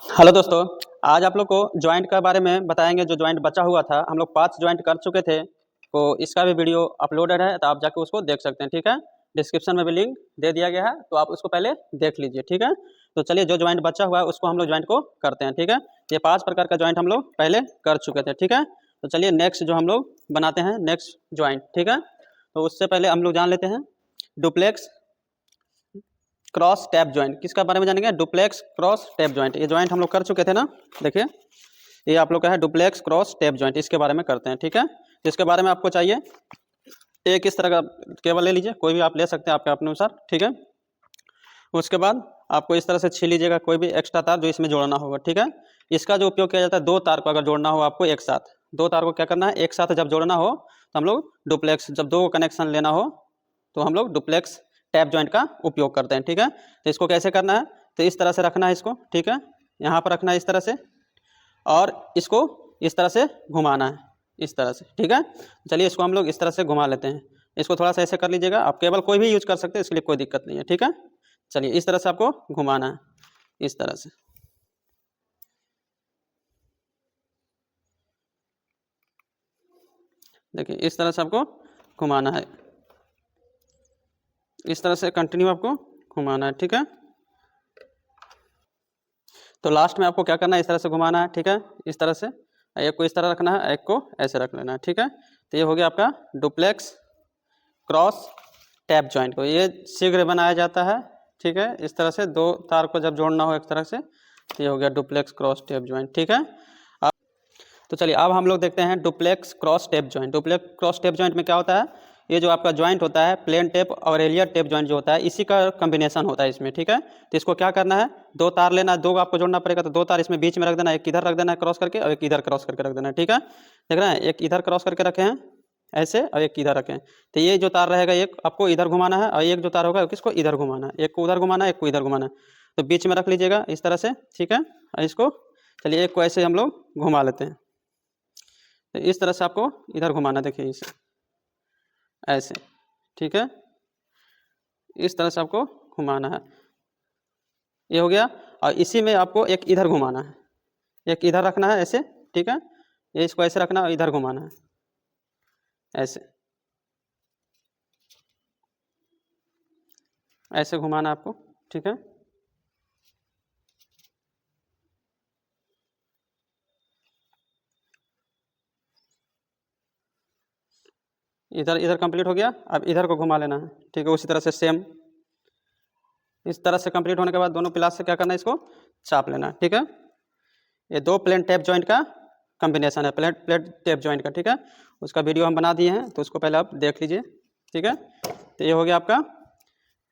Hello दोस्तों। आज आप लोग को जॉइंट का बारे में बताएंगे। जो जॉइंट बचा हुआ था, हम लोग 5 जॉइंट कर चुके थे, तो इसका भी वीडियो अपलोडेड है, तो आप जाके उसको देख सकते हैं। ठीक है, डिस्क्रिप्शन में भी लिंक दे दिया गया है, तो आप उसको पहले देख लीजिए। ठीक है, तो चलिए जो जॉइंट बचा हुआ है उसको हम लोग जॉइंट को करते हैं। ठीक है, ये 5 प्रकार का जॉइंट हम लोग पहले कर चुके थे। ठीक है, तो चलिए नेक्स्ट जो हम लोग बनाते हैं नेक्स्ट जॉइंट। ठीक है, तो उससे पहले हम लोग जान लेते हैं डुप्लेक्स क्रॉस टैप जॉइंट। किसका बारे में जानेंगे? Duplex cross tap joint. ये जॉइंट हम लोग कर चुके थे ना। देखिए, ये आप लोग का है डुप्लेक्स क्रॉस टैप जॉइंट। इसके बारे में करते हैं। ठीक है, तो इसके बारे में आपको चाहिए एक इस तरह का केबल ले लीजिए, कोई भी आप ले सकते हैं आपके अपने अनुसार। ठीक है, उसके बाद आपको इस तरह से छीन लीजिएगा कोई भी एक्स्ट्रा तार जो इसमें जोड़ना होगा। ठीक है, इसका जो उपयोग किया जाता है, 2 तार को अगर जोड़ना हो आपको एक साथ, 2 तार को क्या करना है, एक साथ जब जोड़ना हो तो हम लोग डुप्लेक्स, जब 2 कनेक्शन लेना हो तो हम लोग डुप्लेक्स टैप जॉइंट का उपयोग करते हैं। ठीक है, तो इसको कैसे करना है, तो इस तरह से रखना है इसको। ठीक है, यहाँ पर रखना है इस तरह से, और इसको इस तरह से घुमाना है, इस तरह से। ठीक है, चलिए इसको हम लोग इस तरह से घुमा लेते हैं। इसको थोड़ा सा ऐसे कर लीजिएगा। आप केबल कोई भी यूज कर सकते हैं, इसके लिए कोई दिक्कत नहीं है। ठीक है, चलिए इस तरह से आपको घुमाना है, इस तरह से। देखिए, इस तरह से आपको घुमाना है, इस तरह से कंटिन्यू आपको घुमाना है। ठीक है, तो लास्ट में आपको क्या करना है, इस तरह से घुमाना है। ठीक है, इस तरह से, एक को इस तरह रखना है, एक को ऐसे रख लेना है। ठीक है, तो ये हो गया आपका डुप्लेक्स क्रॉस टैप जॉइंट को। ये शीघ्र बनाया जाता है। ठीक है, इस तरह से 2 तार को जब जोड़ना हो एक तरह से, तो ये हो गया डुप्लेक्स क्रॉस टैप जॉइंट। ठीक है, तो चलिए अब हम लोग देखते हैं duplex cross tape joint. Duplex cross tape joint में क्या होता है, ये जो आपका जॉइंट होता है, प्लेन टेप और एलियर टेप जॉइंट जो होता है, इसी का कॉम्बिनेशन होता है इसमें। ठीक है, तो इसको क्या करना है, 2 तार लेना है, 2 आपको जोड़ना पड़ेगा, तो 2 तार इसमें बीच में रख देना है, एक इधर रख देना है क्रॉस करके, और एक इधर क्रॉस करके रख देना है। ठीक है, देख रहे हैं, एक इधर क्रॉस करके रखे हैं ऐसे, और एक इधर रखें। तो ये जो तार रहेगा, एक आपको इधर घुमाना है, और एक जो तार होगा किसको इधर घुमाना है, एक को उधर घुमाना है, एक को इधर घुमाना है। तो बीच में रख लीजिएगा इस तरह से। ठीक है, और इसको चलिए एक को ऐसे हम लोग घुमा लेते हैं। तो इस तरह से आपको इधर घुमाना, देखिए इसे ऐसे। ठीक है, इस तरह से आपको घुमाना है, ये हो गया। और इसी में आपको एक इधर घुमाना है, एक इधर रखना है ऐसे। ठीक है, ये इसको ऐसे रखना है और इधर घुमाना है ऐसे, ऐसे घुमाना है आपको। ठीक है, इधर इधर कंप्लीट हो गया। अब इधर को घुमा लेना है। ठीक है, उसी तरह से सेम, इस तरह से कंप्लीट होने के बाद दोनों प्लास से क्या करना है, इसको चाप लेना है। ठीक है, ये 2 प्लेन टेप जॉइंट का कॉम्बिनेशन है, प्लेट टेप जॉइंट का। ठीक है, उसका वीडियो हम बना दिए हैं, तो उसको पहले आप देख लीजिए। ठीक है, तो ये हो गया आपका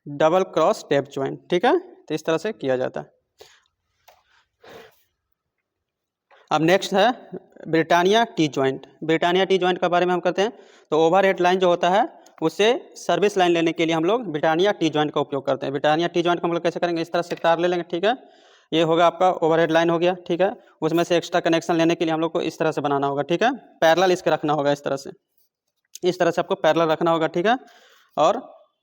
डबल क्रॉस टेप जॉइंट। ठीक है, तो इस तरह से किया जाता है। अब नेक्स्ट है Britannia T joint. Britannia T joint के बारे में हम करते हैं। तो ओवरहेड लाइन जो होता है, उससे सर्विस लाइन लेने के लिए हम लोग ब्रिटानिया टी जॉइंट का उपयोग करते हैं। ब्रिटानिया टी जॉइंट को हम लोग कैसे करेंगे, इस तरह से तार ले लेंगे। ठीक है, ये होगा आपका ओवरहेड लाइन हो गया। ठीक है, उसमें से एक्स्ट्रा कनेक्शन लेने के लिए हम लोग को इस तरह से बनाना होगा। ठीक है, पैरेलल इसके रखना होगा, इस तरह से, इस तरह से आपको पैरेलल रखना होगा। ठीक है, और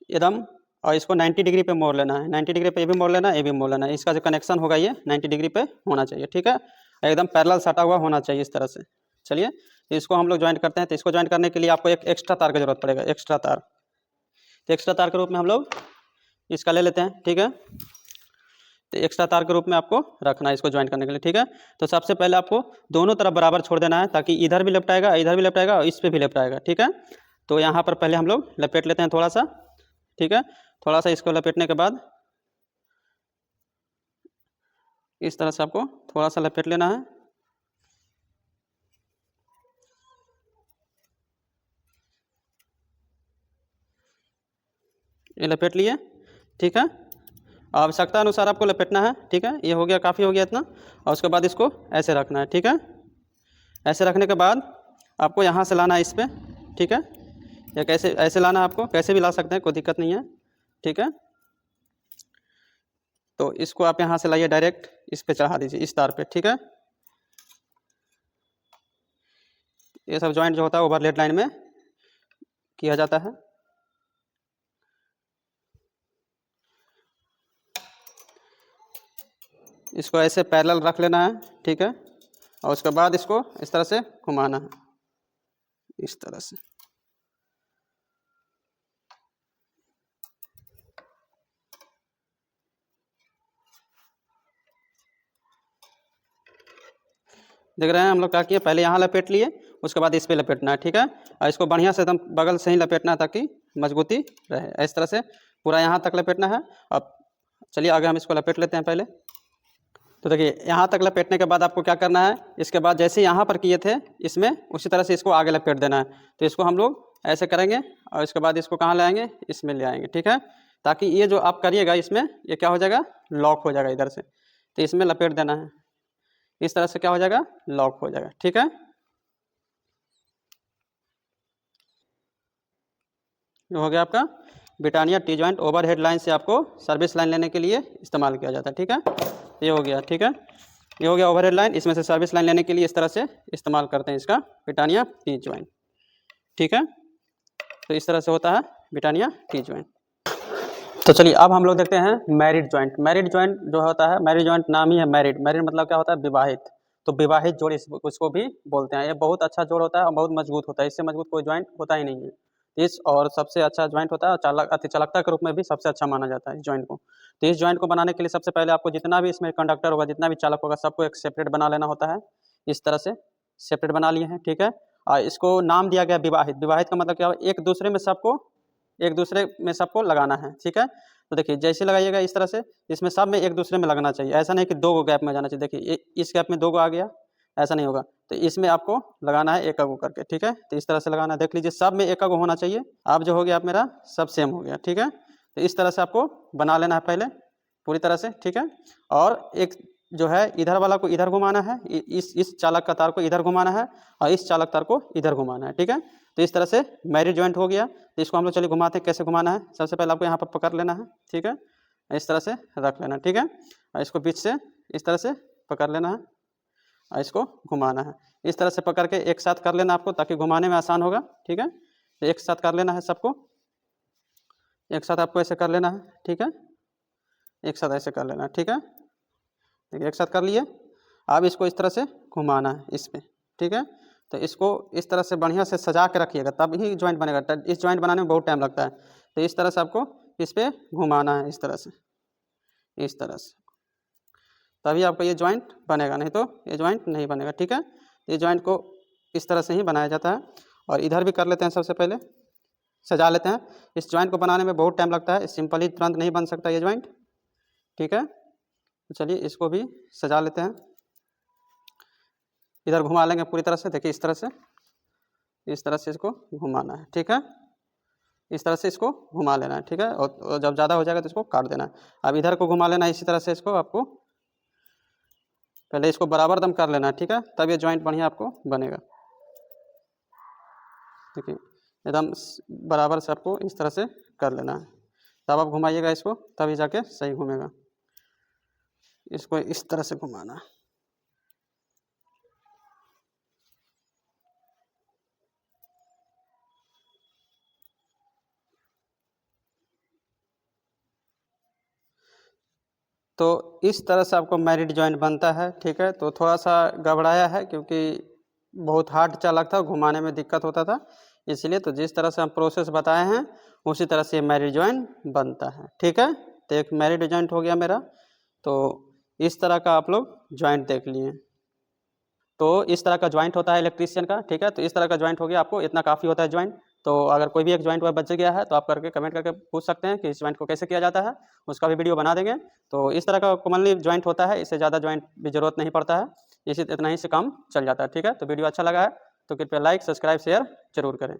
एकदम, और इसको 90 डिग्री पे मोड़ लेना है, 90 डिग्री पे ये भी मोड़ लेना है, ये भी मोड़ लेना है। इसका जो कनेक्शन होगा ये 90 डिग्री पे होना चाहिए। ठीक है, एकदम पैरेलल सटा हुआ होना चाहिए इस तरह से। चलिए, तो इसको हम लोग ज्वाइंट करते हैं। तो इसको ज्वाइंट करने के लिए आपको एक एक्स्ट्रा तार की जरूरत पड़ेगा, एक्स्ट्रा तार। तो एक्स्ट्रा तार के रूप में हम लोग इसका ले लेते हैं। ठीक है, तो एक्स्ट्रा तार के रूप में आपको रखना है इसको ज्वाइंट करने के लिए। ठीक है, तो सबसे पहले आपको दोनों तरफ बराबर छोड़ देना है, ताकि इधर भी लपटाएगा, इधर भी लपटाएगा, और इस पर भी लपटाएगा। ठीक है, तो यहाँ पर पहले हम लोग लपेट लेते हैं थोड़ा सा। ठीक है, थोड़ा सा इसको लपेटने के बाद इस तरह से आपको थोड़ा सा लपेट लेना है। ये लपेट लिए। ठीक है, आवश्यकता अनुसार आपको लपेटना है। ठीक है, ये हो गया, काफ़ी हो गया इतना। और उसके बाद इसको ऐसे रखना है। ठीक है, ऐसे रखने के बाद आपको यहाँ से लाना है इस पर। ठीक है, या कैसे ऐसे लाना है आपको, कैसे भी ला सकते हैं, कोई दिक्कत नहीं है। ठीक है, तो इसको आप यहाँ से लाइए, डायरेक्ट इस पे चढ़ा दीजिए, इस तार पे। ठीक है, ये सब जॉइंट जो होता है ओवरहेड लाइन में किया जाता है। इसको ऐसे पैरेलल रख लेना है, ठीक है। और उसके बाद इसको इस तरह से घुमाना है, इस तरह से। देख रहे हैं हम लोग क्या किए, पहले यहाँ लपेट लिए, उसके बाद इस पे लपेटना है, ठीक है। और इसको बढ़िया से एकदम बगल से ही लपेटना है ताकि मजबूती रहे। इस तरह से पूरा यहाँ तक लपेटना है। अब चलिए आगे हम इसको लपेट लेते हैं पहले। तो देखिए यहाँ तक लपेटने के बाद आपको क्या करना है, इसके बाद जैसे यहाँ पर किए थे इसमें, उसी तरह से इसको आगे लपेट देना है। तो इसको हम लोग ऐसे करेंगे और इसके बाद इसको कहाँ ले आएंगे, इसमें ले आएंगे, ठीक है। ताकि ये जो आप करिएगा इसमें, ये क्या हो जाएगा, लॉक हो जाएगा इधर से। तो इसमें लपेट देना है, इस तरह से क्या हो जाएगा, लॉक हो जाएगा, ठीक है। ये हो गया आपका Britannia T joint. Overhead line से आपको सर्विस लाइन लेने के लिए इस्तेमाल किया जाता है, ठीक है। ये हो गया, ठीक है। ये हो गया ओवरहेड लाइन, इसमें से सर्विस लाइन लेने के लिए इस तरह से इस्तेमाल करते हैं इसका ब्रिटानिया टी जॉइंट, ठीक है। तो इस तरह से होता है ब्रिटानिया टी जॉइंट। तो चलिए अब हम लोग देखते हैं मैरिड जॉइंट। मैरिड जॉइंट जो होता है, मैरिड जॉइंट नाम ही है मैरिड। मैरिड मतलब क्या होता है, विवाहित। तो विवाहित जोड़ इसको भी बोलते हैं। ये बहुत अच्छा जोड़ होता है और बहुत मजबूत होता है, इससे मजबूत कोई जॉइंट होता ही नहीं है। इस और सबसे अच्छा जॉइंट होता है, चालक अति चालकता के रूप में भी सबसे अच्छा माना जाता है इस जॉइंट को। तो इस जॉइंट को बनाने के लिए सबसे पहले आपको जितना भी इसमें कंडक्टर होगा, जितना भी चालक होगा, सबको एक सेपरेट बना लेना होता है। इस तरह से सेपरेट बना लिए हैं, ठीक है। और इसको नाम दिया गया विवाहित। विवाहित का मतलब क्या हो, एक दूसरे में सबको लगाना है, ठीक है। तो देखिए जैसे लगाइएगा इस तरह से, इसमें सब में एक दूसरे में लगना चाहिए। ऐसा नहीं कि दो गो गैप में जाना चाहिए। देखिए इस गैप में दो गो आ गया, ऐसा नहीं होगा। तो इसमें आपको लगाना है एक अगो करके, ठीक है। तो इस तरह से लगाना है, देख लीजिए सब में एक अगो होना चाहिए। अब जो हो गया आप मेरा सब सेम हो गया, ठीक है। तो इस तरह से आपको बना लेना है पहले पूरी तरह से, ठीक है। और एक जो है इधर वाला को इधर घुमाना है, इस चालक का तार को इधर घुमाना है और इस चालक तार को इधर घुमाना है, ठीक है। तो इस तरह से मैरिड जॉइंट हो गया। तो इसको हम लोग चलिए घुमाते हैं, कैसे घुमाना है। सबसे पहले आपको यहाँ पर पकड़ लेना है, ठीक है। इस तरह से रख लेना, ठीक है। और इसको बीच से इस तरह से पकड़ लेना है और इसको घुमाना है। इस तरह से पकड़ के एक साथ कर लेना आपको, ताकि घुमाने में आसान होगा, ठीक है। तो एक साथ कर लेना है सबको, एक साथ आपको ऐसे कर लेना है, ठीक है। एक साथ ऐसे कर लेना है, ठीक है। देखिए एक साथ कर लिए। अब इसको इस तरह से घुमाना है इस पर, ठीक है। तो इसको इस तरह से बढ़िया से सजा के रखिएगा, तब ही जॉइंट बनेगा। इस जॉइंट बनाने में बहुत टाइम लगता है। तो इस तरह से आपको इस पर घुमाना है, इस तरह से, इस तरह से, तभी आपका ये जॉइंट बनेगा, नहीं तो ये जॉइंट नहीं बनेगा, ठीक है। ये जॉइंट को इस तरह से ही बनाया जाता है। और इधर भी कर लेते हैं, सबसे पहले सजा लेते हैं। इस जॉइंट को बनाने में बहुत टाइम लगता है, सिंपली तुरंत नहीं बन सकता ये जॉइंट, ठीक है। तो चलिए इसको भी सजा लेते हैं। इधर घुमा लेंगे पूरी तरह से, देखिए इस तरह से इसको घुमाना है, ठीक है। इस तरह से इसको घुमा लेना है, ठीक है। और जब ज़्यादा हो जाएगा तो इसको काट देना है। अब इधर को घुमा लेना है इसी तरह से। इसको आपको पहले इसको बराबर दम कर लेना है, ठीक है, तब ये जॉइंट बढ़िया आपको बनेगा। देखिए एकदम बराबर से आपको इस तरह से कर लेना है, तब आप घुमाइएगा इसको, तभी जाके सही घूमेगा। इसको इस तरह से घुमाना है। तो इस तरह से आपको मैरिड जॉइंट बनता है, ठीक है। तो थोड़ा सा गड़बड़ाया है क्योंकि बहुत हार्ड चालक था, घुमाने में दिक्कत होता था, इसलिए। तो जिस तरह से हम प्रोसेस बताए हैं उसी तरह से मैरिड जॉइंट बनता है, ठीक है। तो एक मैरिड जॉइंट हो गया मेरा। तो इस तरह का आप लोग जॉइंट देख लिए। तो इस तरह का जॉइंट होता है इलेक्ट्रीशियन का, ठीक है। तो इस तरह का जॉइंट हो गया, आपको इतना काफ़ी होता है जॉइंट। तो अगर कोई भी एक जॉइंट वह बच गया है तो आप करके कमेंट करके पूछ सकते हैं कि इस जॉइंट को कैसे किया जाता है, उसका भी वीडियो बना देंगे। तो इस तरह का कॉमनली जॉइंट होता है, इससे ज़्यादा जॉइंट भी जरूरत नहीं पड़ता है, इसी इतना ही से काम चल जाता है, ठीक है। तो वीडियो अच्छा लगा है तो कृपया लाइक सब्सक्राइब शेयर जरूर करें।